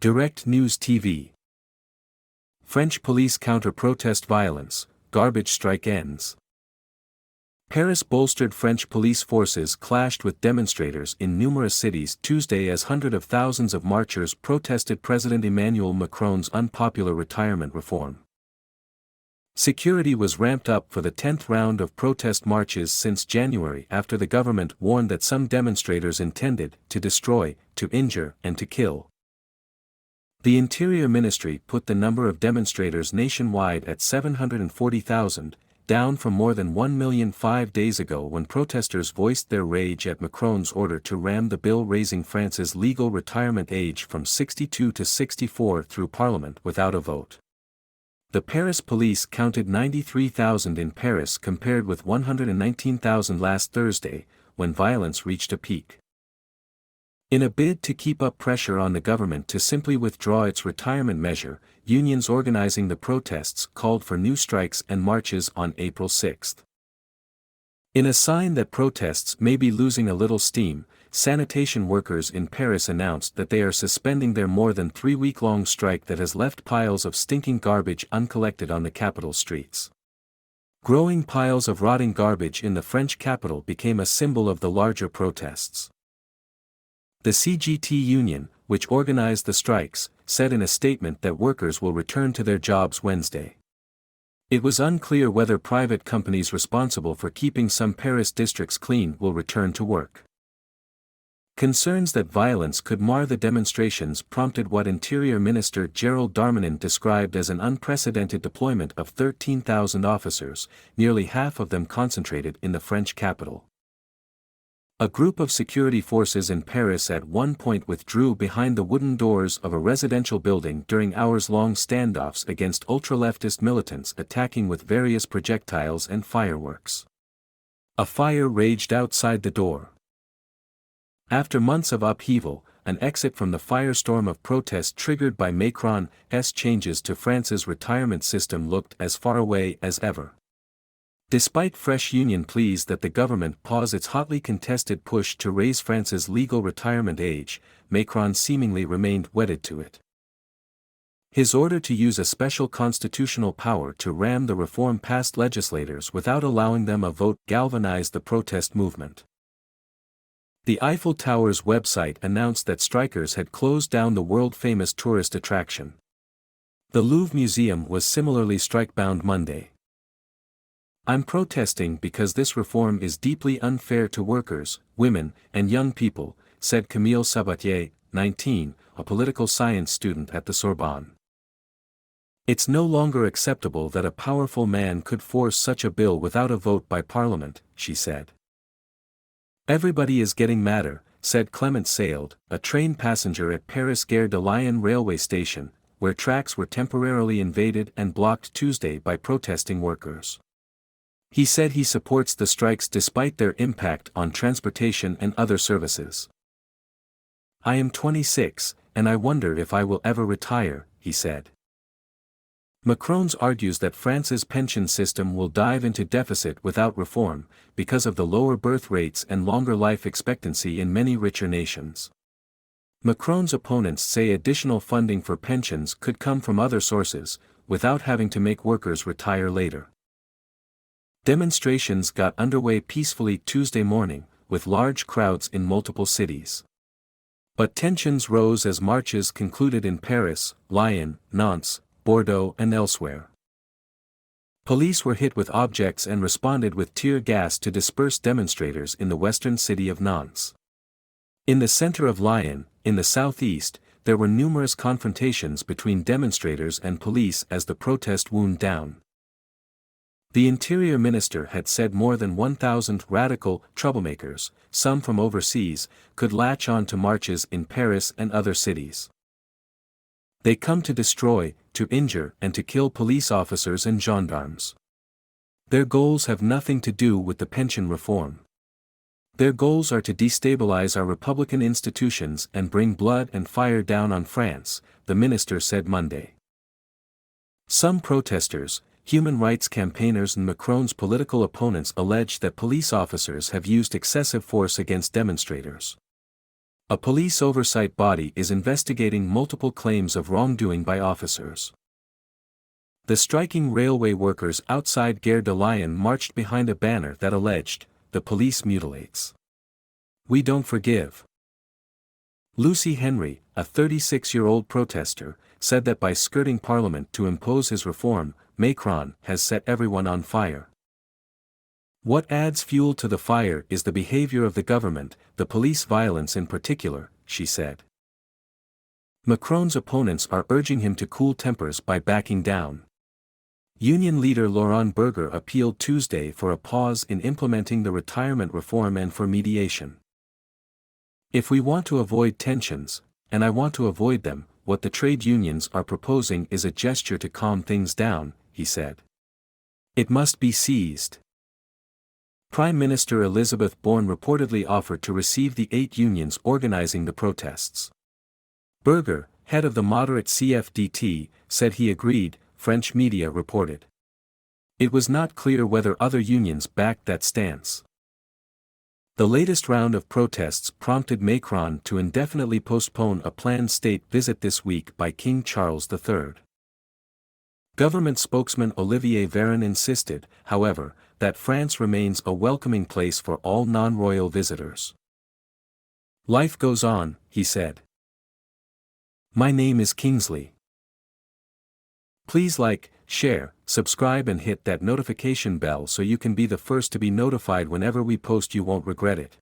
Direct News TV. French police counter protest violence, garbage strike ends. Paris bolstered French police forces clashed with demonstrators in numerous cities Tuesday as hundreds of thousands of marchers protested President Emmanuel Macron's unpopular retirement reform. Security was ramped up for the 10th round of protest marches since January after the government warned that some demonstrators intended to destroy, to injure, and to kill. The Interior Ministry put the number of demonstrators nationwide at 740,000, down from more than 1 million 5 days ago when protesters voiced their rage at Macron's order to ram the bill raising France's legal retirement age from 62 to 64 through Parliament without a vote. The Paris police counted 93,000 in Paris compared with 119,000 last Thursday, when violence reached a peak. In a bid to keep up pressure on the government to simply withdraw its retirement measure, unions organizing the protests called for new strikes and marches on April 6. In a sign that protests may be losing a little steam, sanitation workers in Paris announced that they are suspending their more than 3-week-long strike that has left piles of stinking garbage uncollected on the capital streets. Growing piles of rotting garbage in the French capital became a symbol of the larger protests. The CGT union, which organized the strikes, said in a statement that workers will return to their jobs Wednesday. It was unclear whether private companies responsible for keeping some Paris districts clean will return to work. Concerns that violence could mar the demonstrations prompted what Interior Minister Gérald Darmanin described as an unprecedented deployment of 13,000 officers, nearly half of them concentrated in the French capital. A group of security forces in Paris at one point withdrew behind the wooden doors of a residential building during hours-long standoffs against ultra-leftist militants attacking with various projectiles and fireworks. A fire raged outside the door. After months of upheaval, an exit from the firestorm of protest triggered by Macron's changes to France's retirement system looked as far away as ever. Despite fresh union pleas that the government pause its hotly contested push to raise France's legal retirement age, Macron seemingly remained wedded to it. His order to use a special constitutional power to ram the reform past legislators without allowing them a vote galvanized the protest movement. The Eiffel Tower's website announced that strikers had closed down the world-famous tourist attraction. The Louvre Museum was similarly strike-bound Monday. "I'm protesting because this reform is deeply unfair to workers, women, and young people," said Camille Sabatier, 19, a political science student at the Sorbonne. "It's no longer acceptable that a powerful man could force such a bill without a vote by Parliament," she said. "Everybody is getting madder," said Clement Sailed, a train passenger at Paris Gare de Lyon railway station, where tracks were temporarily invaded and blocked Tuesday by protesting workers. He said he supports the strikes despite their impact on transportation and other services. "I am 26, and I wonder if I will ever retire," he said. Macron argues that France's pension system will dive into deficit without reform, because of the lower birth rates and longer life expectancy in many richer nations. Macron's opponents say additional funding for pensions could come from other sources, without having to make workers retire later. Demonstrations got underway peacefully Tuesday morning, with large crowds in multiple cities. But tensions rose as marches concluded in Paris, Lyon, Nantes, Bordeaux and elsewhere. Police were hit with objects and responded with tear gas to disperse demonstrators in the western city of Nantes. In the center of Lyon, in the southeast, there were numerous confrontations between demonstrators and police as the protest wound down. The Interior Minister had said more than 1,000 radical troublemakers, some from overseas, could latch on to marches in Paris and other cities. They come to destroy, to injure and to kill police officers and gendarmes. Their goals have nothing to do with the pension reform. Their goals are to destabilize our republican institutions and bring blood and fire down on France, the minister said Monday. Some protesters, human rights campaigners and Macron's political opponents allege that police officers have used excessive force against demonstrators. A police oversight body is investigating multiple claims of wrongdoing by officers. The striking railway workers outside Gare de Lyon marched behind a banner that alleged, "The police mutilates. We don't forgive." Lucy Henry, a 36-year-old protester, said that by skirting Parliament to impose his reform, Macron has set everyone on fire. What adds fuel to the fire is the behavior of the government, the police violence in particular, she said. Macron's opponents are urging him to cool tempers by backing down. Union leader Laurent Berger appealed Tuesday for a pause in implementing the retirement reform and for mediation. "If we want to avoid tensions, and I want to avoid them, what the trade unions are proposing is a gesture to calm things down," he said. "It must be seized." Prime Minister Elizabeth Borne reportedly offered to receive the 8 unions organizing the protests. Berger, head of the moderate CFDT, said he agreed, French media reported. It was not clear whether other unions backed that stance. The latest round of protests prompted Macron to indefinitely postpone a planned state visit this week by King Charles III. Government spokesman Olivier Véran insisted, however, that France remains a welcoming place for all non-royal visitors. "Life goes on," he said. "My name is Kingsley. Please like, share, subscribe and hit that notification bell so you can be the first to be notified whenever we post. You won't regret it."